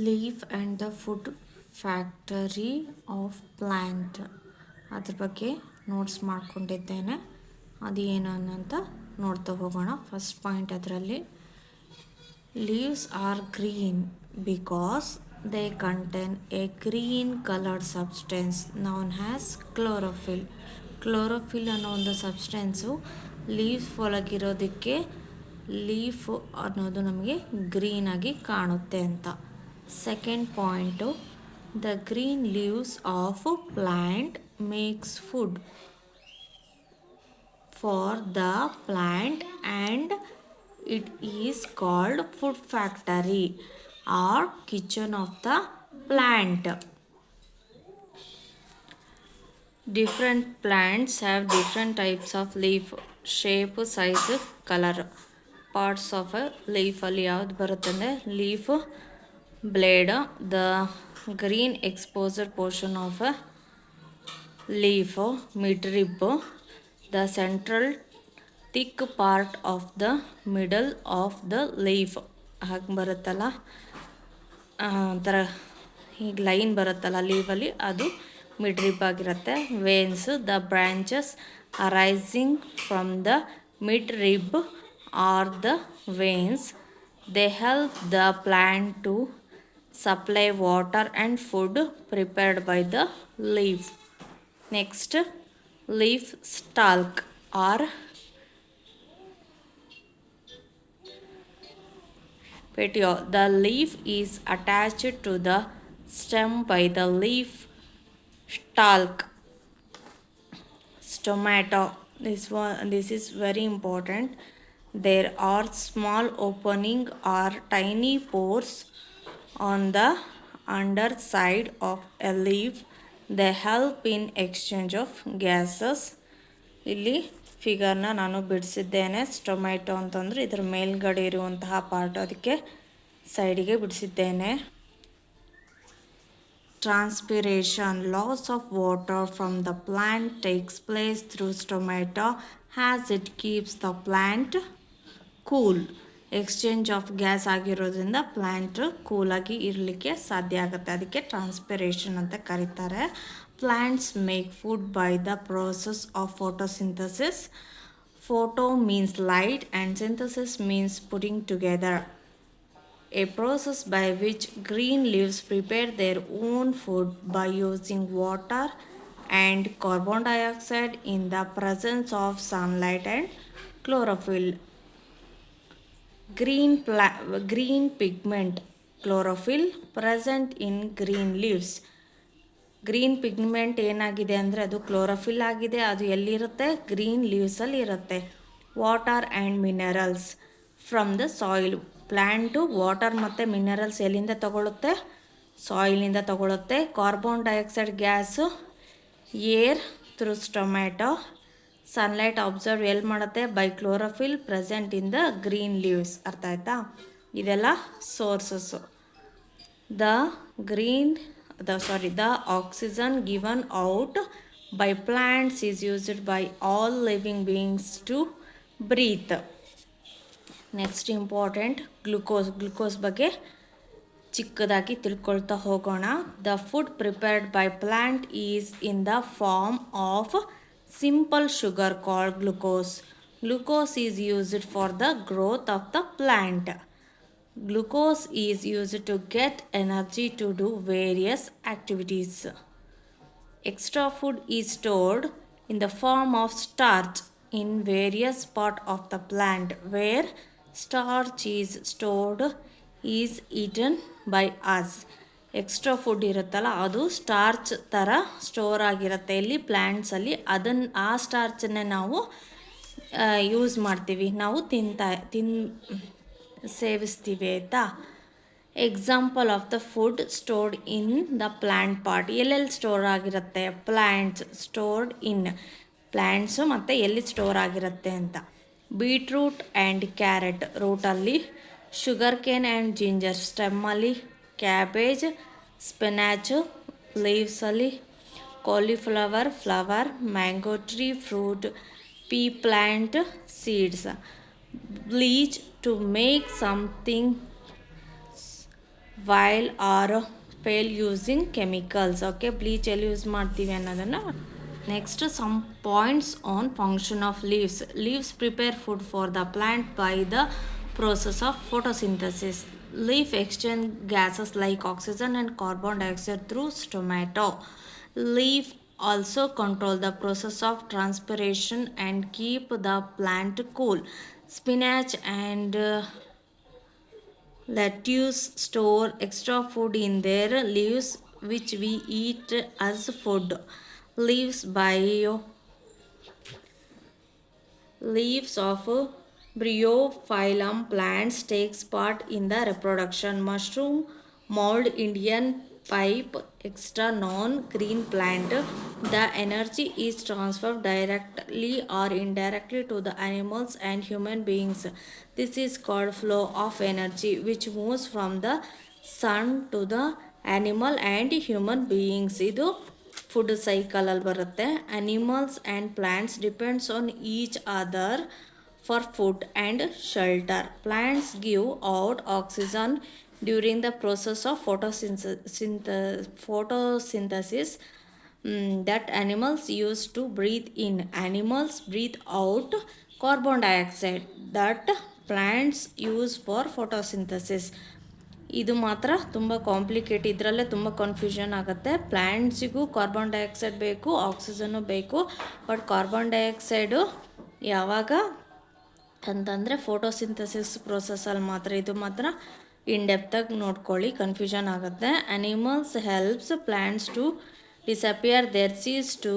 Leaf and the food factory of plant ಅದ್ರ ಬಗ್ಗೆ notes ಮಾಡ್ಕೊಂಡಿದ್ದೇನೆ. ಅದು ಏನು ಅಂತ ನೋಡ್ತಾ ಹೋಗೋಣ. ಫಸ್ಟ್ ಪಾಯಿಂಟ್ ಅದರಲ್ಲಿ leaves are green because they contain a green coloured substance known has chlorophyll. Chlorophyll ಅನ್ನೋ ಒಂದು ಸಬ್ಸ್ಟೆನ್ಸು ಲೀವ್ಸ್ ಒಳಗಿರೋದಕ್ಕೆ ಲೀಫ್ ಅನ್ನೋದು ನಮಗೆ ಗ್ರೀನಾಗಿ ಕಾಣುತ್ತೆ ಅಂತ. Second point, the green leaves of plant makes food for the plant and it is called food factory or kitchen of the plant. Different plants have different types of leaf, shape, size, color. Parts of a leaf ಅಲ್ಲಿ ಯಾವ್ದು ಬರುತ್ತಂದರೆ leaf, blade, the green exposure portion of a leaf, mid rib, the central thick part of the middle of the leaf. ಹಾಗೆ ಬರುತ್ತಲ್ಲ ಒಂಥರ ಹೀಗೆ line ಬರುತ್ತಲ್ಲ ಲೀಫಲ್ಲಿ, ಅದು ಮಿಡ್ ರಿಬ್ ಆಗಿರುತ್ತೆ. Veins, the branches arising from the mid rib are the veins. They help the plant to supply water and food prepared by the leaf. Next, leaf stalk or petiole. The leaf is attached to the stem by the leaf stalk. Stomata. This is very important. There are small opening or tiny pores on the underside of a leaf. They help in exchange of gases. ಇಲ್ಲಿ ಫಿಗರ್ನ ನಾನು ಬಿಡಿಸಿದ್ದೇನೆ. Stomata ಅಂತಂದರೆ ಇದರ ಮೇಲ್ಗಡೆ ಇರುವಂತಹ part, ಅದಕ್ಕೆ ಸೈಡಿಗೆ ಬಿಡಿಸಿದ್ದೇನೆ. Transpiration, loss of water from the plant takes place through stomata as it keeps the plant cool. Exchange of gas ಆಗಿರೋದ್ರಿಂದ plant ಕೂಲಾಗಿ ಇರಲಿಕ್ಕೆ ಸಾಧ್ಯ ಆಗುತ್ತೆ, ಅದಕ್ಕೆ ಟ್ರಾನ್ಸ್ಪಿರೇಷನ್ ಅಂತ ಕರೀತಾರೆ. Plants make food by the process of photosynthesis. Photo means light and synthesis means putting together. A process by which green leaves prepare their own food by using water and carbon dioxide in the presence of sunlight and chlorophyll. Green pigment, chlorophyll, present in green leaves. Green pigment ಏನಾಗಿದೆ ಅಂದರೆ ಅದು chlorophyll ಆಗಿದೆ. ಅದು ಎಲ್ಲಿರುತ್ತೆ? Green ಲೀವ್ಸಲ್ಲಿ ಇರುತ್ತೆ. Water and minerals from the soil. Plant water ಮತ್ತು minerals ಎಲ್ಲಿಂದ ತಗೊಳುತ್ತೆ? ಸಾಯಿಲಿಂದ ತಗೊಳುತ್ತೆ. Carbon dioxide gas air through stomata. Sunlight observe ಎಲ್ಲಿ ಮಾಡುತ್ತೆ? By chlorophyll present in the green leaves. ಅರ್ಥ ಆಯ್ತಾ? ಇದೆಲ್ಲ sources. The oxygen given out by plants is used by all living beings to breathe. Next important, glucose ಬಗ್ಗೆ ಚಿಕ್ಕದಾಗಿ ತಿಳ್ಕೊಳ್ತಾ ಹೋಗೋಣ. The food prepared by plant is in the form of simple sugar called glucose. Glucose is used for the growth of the plant. Glucose is used to get energy to do various activities. Extra food is stored in the form of starch in various parts of the plant. Where starch is stored is eaten by us. Extra food ಇರುತ್ತಲ್ಲ ಅದು starch ಥರ store ಆಗಿರುತ್ತೆ ಇಲ್ಲಿ ಪ್ಲ್ಯಾಂಟ್ಸಲ್ಲಿ. ಆ ಸ್ಟಾರ್ಚನ್ನೇ ನಾವು use ಮಾಡ್ತೀವಿ, ನಾವು ಸೇವಿಸ್ತೀವಿ ಆಯಿತಾ. Example of the food stored in the plant part. ಎಲ್ಲೆಲ್ಲಿ ಸ್ಟೋರ್ ಆಗಿರುತ್ತೆ? Plants stored in. ಪ್ಲ್ಯಾಂಟ್ಸು ಮತ್ತು ಎಲ್ಲಿ ಸ್ಟೋರ್ ಆಗಿರುತ್ತೆ ಅಂತ. ಬೀಟ್ರೂಟ್ ಆ್ಯಂಡ್ ಕ್ಯಾರೆಟ್ ರೂಟಲ್ಲಿ, ಶುಗರ್ ಕೇನ್ ಆ್ಯಂಡ್ ಜಿಂಜರ್ ಸ್ಟೆಮ್ಮಲ್ಲಿ, ಕ್ಯಾಬೇಜ್ ಸ್ಪಿನಾಚು ಲೀವ್ಸಲ್ಲಿ, cauliflower flower, mango tree fruit, pea plant seeds. Bleach to make something white or pale using chemicals. Okay, bleach ಎಲ್ಲಿ use ಮಾಡ್ತೀವಿ ಅನ್ನೋದನ್ನು. Next some points on function of leaves. Leaves prepare food for the plant by the process of photosynthesis. Leaf exchange gases like oxygen and carbon dioxide through stomata. Leaf also control the process of transpiration and keep the plant cool. Spinach and lettuce store extra food in their leaves which we eat as food. Leaves of bryophyllum plants takes part in the reproduction. Mushroom, mold, Indian pipe, extra non-green plant. The energy is transferred directly or indirectly to the animals and human beings. This is called flow of energy, which moves from the sun to the animal and human beings. ಇದು food ಸೈಕಲಲ್ಲಿ ಬರುತ್ತೆ. Animals and plants depends on each other for food and shelter. Plants give out oxygen during the process of photosynthesis that animals use to breathe in. Animals breathe out carbon dioxide that plants use for photosynthesis. ಇದು ಮಾತ್ರ ತುಂಬ complicate, ಇದರಲ್ಲೇ ತುಂಬ confusion ಆಗುತ್ತೆ. ಪ್ಲ್ಯಾಂಟ್ಸಿಗೂ carbon dioxide ಬೇಕು, ಆಕ್ಸಿಜನ್ನು ಬೇಕು. But carbon dioxide ಯಾವಾಗ ಅಂತಂದರೆ ಫೋಟೋಸಿಂಥಸಿಸ್ ಪ್ರೊಸೆಸಲ್ಲಿ ಮಾತ್ರ. ಇದು ಮಾತ್ರ ಇನ್ ಡೆಪ್ತಾಗಿ ನೋಡ್ಕೊಳ್ಳಿ, ಕನ್ಫ್ಯೂಷನ್ ಆಗುತ್ತೆ. Animals helps plants to disappear their seeds to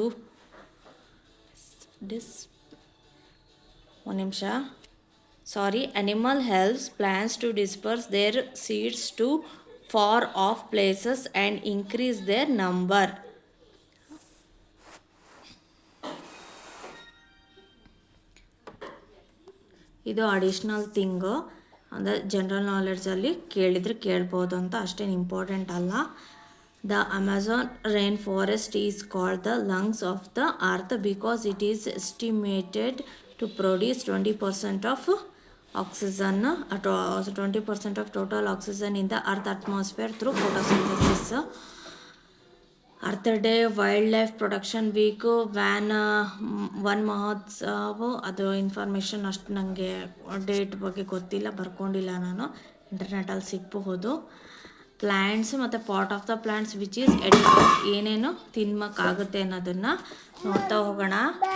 animal helps plants to disperse their seeds to far off places and increase their number. ಇದು ಅಡಿಷ್ನಲ್ ಥಿಂಗು, ಅಂದರೆ ಜನರಲ್ ನಾಲೆಡ್ಜಲ್ಲಿ ಕೇಳ್ಬೋದು ಅಂತ, ಅಷ್ಟೇನು ಇಂಪಾರ್ಟೆಂಟ್ ಅಲ್ಲ. The Amazon rain forest is called the lungs of the earth because it is estimated to produce 20% of oxygen, 20% of total oxygen in the earth atmosphere through photosynthesis. Earth Day, Wildlife Protection Week, one ಮಹೋತ್ಸವ. ಅದು information ಅಷ್ಟು ನನಗೆ date ಬಗ್ಗೆ ಗೊತ್ತಿಲ್ಲ, ಬರ್ಕೊಂಡಿಲ್ಲ ನಾನು, ಇಂಟರ್ನೆಟಲ್ಲಿ ಸಿಗಬಹುದು. Plants ಮತ್ತು part of the plants which is ಏನೇನು ತಿನ್ನೋಕ್ಕಾಗುತ್ತೆ ಅನ್ನೋದನ್ನು ನೋಡ್ತಾ ಹೋಗೋಣ.